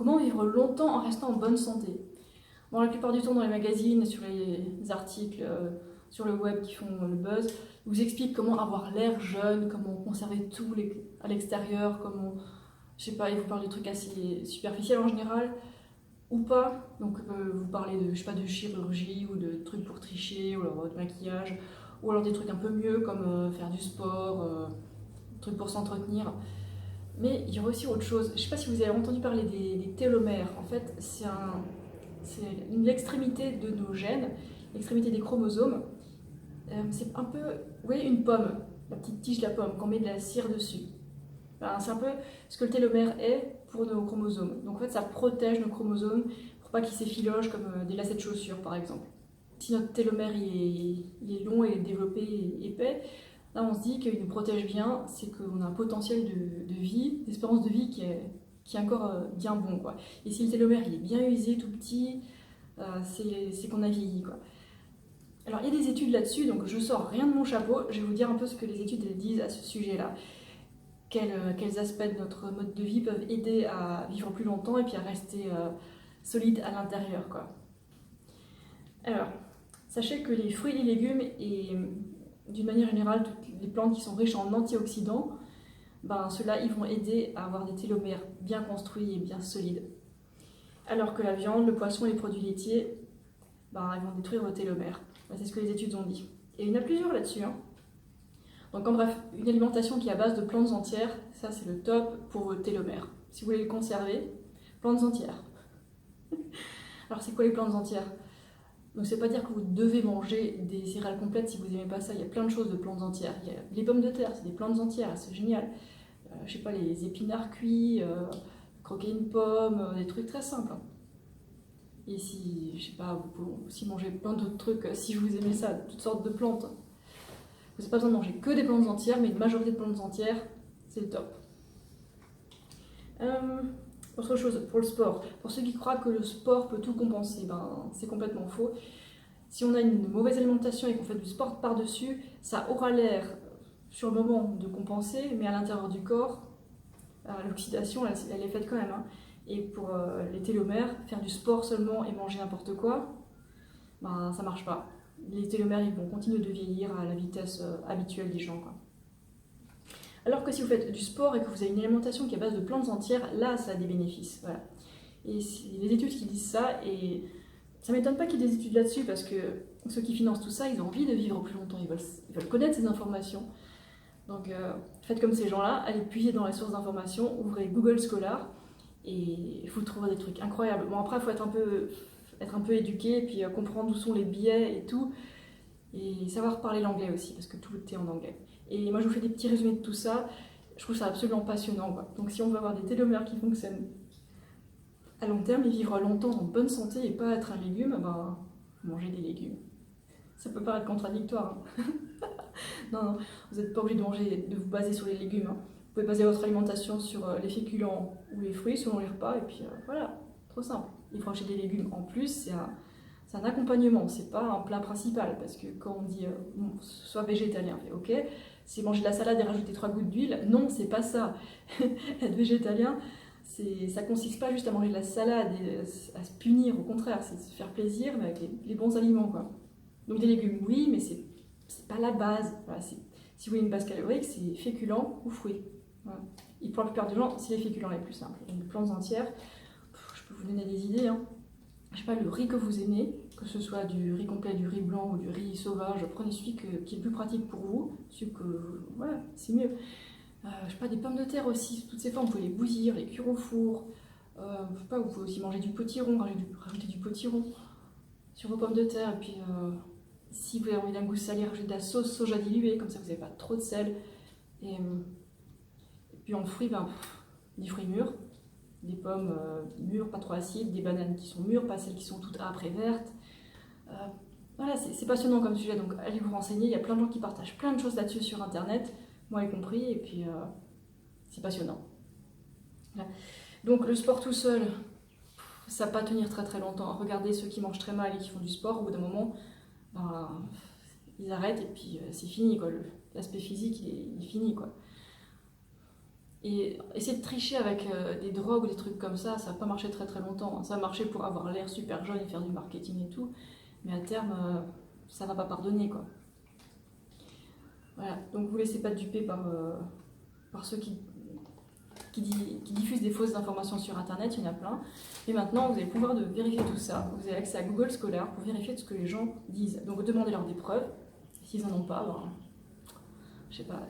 Comment vivre longtemps en restant en bonne santé? Bon, la plupart du temps dans les magazines, sur les articles sur le web qui font le buzz, ils vous expliquent comment avoir l'air jeune, comment conserver tout à l'extérieur, comment, je sais pas, ils vous parlent de trucs assez superficiels en général, ou pas. Donc vous parlez de, je sais pas, de chirurgie ou de trucs pour tricher, ou alors de maquillage, ou alors des trucs un peu mieux comme faire du sport, trucs pour s'entretenir. Mais il y aurait aussi autre chose. Je sais pas si vous avez entendu parler des télomères. En fait, c'est l'extrémité de nos gènes, l'extrémité des chromosomes. C'est un peu, vous voyez, une pomme, la petite tige de la pomme, qu'on met de la cire dessus. Ben, c'est un peu ce que le télomère est pour nos chromosomes. Donc en fait, ça protège nos chromosomes pour pas qu'ils s'effilochent comme des lacets de chaussures, par exemple. Si notre télomère il est long et développé et épais, là on se dit qu'il nous protège bien, c'est qu'on a un potentiel de vie, d'espérance de vie qui est encore bien bon, quoi. Et si le télomère il est bien usé, tout petit, c'est qu'on a vieilli, quoi. Alors il y a des études là-dessus, donc je sors rien de mon chapeau, je vais vous dire un peu ce que les études disent à ce sujet-là. Quels aspects de notre mode de vie peuvent aider à vivre plus longtemps et puis à rester solide à l'intérieur, quoi. Alors, sachez que les fruits et les légumes et d'une manière générale toutes les plantes qui sont riches en antioxydants, ben, ceux-là ils vont aider à avoir des télomères bien construits et bien solides. Alors que la viande, le poisson et les produits laitiers, ben, ils vont détruire vos télomères. Ben, c'est ce que les études ont dit. Et il y en a plusieurs là-dessus, hein. Donc en bref, une alimentation qui est à base de plantes entières, ça c'est le top pour vos télomères. Si vous voulez les conserver, plantes entières. Alors c'est quoi les plantes entières? Donc c'est pas dire que vous devez manger des céréales complètes si vous n'aimez pas ça, il y a plein de choses de plantes entières. Il y a les pommes de terre, c'est des plantes entières, c'est génial. Je sais pas, les épinards cuits, croquer une pomme, des trucs très simples, hein. Et si, je sais pas, vous pouvez aussi manger plein d'autres trucs si vous aimez ça, toutes sortes de plantes. Vous n'avez pas besoin de manger que des plantes entières, mais une majorité de plantes entières, c'est le top. Autre chose, pour le sport. Pour ceux qui croient que le sport peut tout compenser, ben, c'est complètement faux. Si on a une mauvaise alimentation et qu'on fait du sport par-dessus, ça aura l'air sur le moment de compenser, mais à l'intérieur du corps, l'oxydation, elle est faite quand même, hein. Et pour les télomères, faire du sport seulement et manger n'importe quoi, ben, ça marche pas. Les télomères ils vont continuer de vieillir à la vitesse habituelle des gens, quoi. Alors que si vous faites du sport et que vous avez une alimentation qui est à base de plantes entières, là ça a des bénéfices. Voilà. Et c'est les études qui disent ça, et ça m'étonne pas qu'il y ait des études là-dessus parce que ceux qui financent tout ça, ils ont envie de vivre plus longtemps, ils veulent connaître ces informations. Donc faites comme ces gens-là, allez puiser dans les sources d'informations, ouvrez Google Scholar et vous trouverez des trucs incroyables. Bon après il faut être un peu éduqué et puis comprendre où sont les biais et tout, et savoir parler l'anglais aussi parce que tout est en anglais. Et moi je vous fais des petits résumés de tout ça, je trouve ça absolument passionnant, quoi. Donc si on veut avoir des télomères qui fonctionnent à long terme et vivre longtemps en bonne santé et pas être un légume, ben mangez des légumes. Ça peut paraître contradictoire, hein. Non, non, vous n'êtes pas obligé de vous baser sur les légumes, hein. Vous pouvez baser votre alimentation sur les féculents ou les fruits selon les repas, et puis voilà, trop simple. Il faut acheter des légumes en plus, c'est un accompagnement, c'est pas un plat principal, parce que quand on dit soit végétalien, fait ok, c'est manger de la salade et rajouter 3 gouttes d'huile, non, c'est pas ça. Être végétalien, ça consiste pas juste à manger de la salade et à se punir, au contraire, c'est se faire plaisir, mais avec les bons aliments, quoi. Donc des légumes, oui, mais c'est pas la base. Voilà, si vous voulez une base calorique, c'est féculents ou fruits. Voilà. Et pour la plupart des gens, c'est les féculents les plus simples. Donc, des plantes entières, je peux vous donner des idées, hein. Je sais pas, le riz que vous aimez, que ce soit du riz complet, du riz blanc ou du riz sauvage, prenez celui qui est le plus pratique pour vous, celui que, voilà, c'est mieux. Je sais pas, des pommes de terre aussi, toutes ces formes, vous pouvez les bouillir, les cuire au four. Je sais pas, vous pouvez aussi manger du potiron, rajouter du potiron sur vos pommes de terre, et puis si vous avez envie d'un goût salé, rajoutez de la sauce soja diluée, comme ça vous n'avez pas trop de sel. Et puis en fruits, ben, des fruits mûrs, des pommes mûres, pas trop acides, des bananes qui sont mûres, pas celles qui sont toutes âpres et vertes. Voilà, c'est passionnant comme sujet, donc allez vous renseigner, il y a plein de gens qui partagent plein de choses là-dessus sur internet, moi y compris, et puis c'est passionnant. Voilà. Donc le sport tout seul, ça va pas tenir très très longtemps. Regardez ceux qui mangent très mal et qui font du sport, au bout d'un moment, ben, ils arrêtent et puis c'est fini, quoi. L'aspect physique il est fini, quoi. Et essayer de tricher avec des drogues ou des trucs comme ça va pas marcher très très longtemps, hein. Ça va marcher pour avoir l'air super jeune et faire du marketing et tout, mais à terme, ça va pas pardonner, quoi. Voilà, donc vous laissez pas duper par ceux qui diffusent des fausses informations sur Internet, il y en a plein. Et maintenant, vous avez le pouvoir de vérifier tout ça. Vous avez accès à Google Scholar pour vérifier tout ce que les gens disent. Donc demandez-leur des preuves. S'ils n'en ont pas, ben, je sais pas,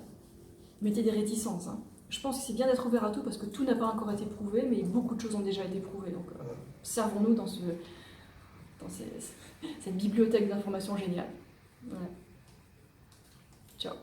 mettez des réticences, hein. Je pense que c'est bien d'être ouvert à tout parce que tout n'a pas encore été prouvé, mais beaucoup de choses ont déjà été prouvées. Donc servons-nous dans cette bibliothèque d'informations géniales. Voilà. Ciao.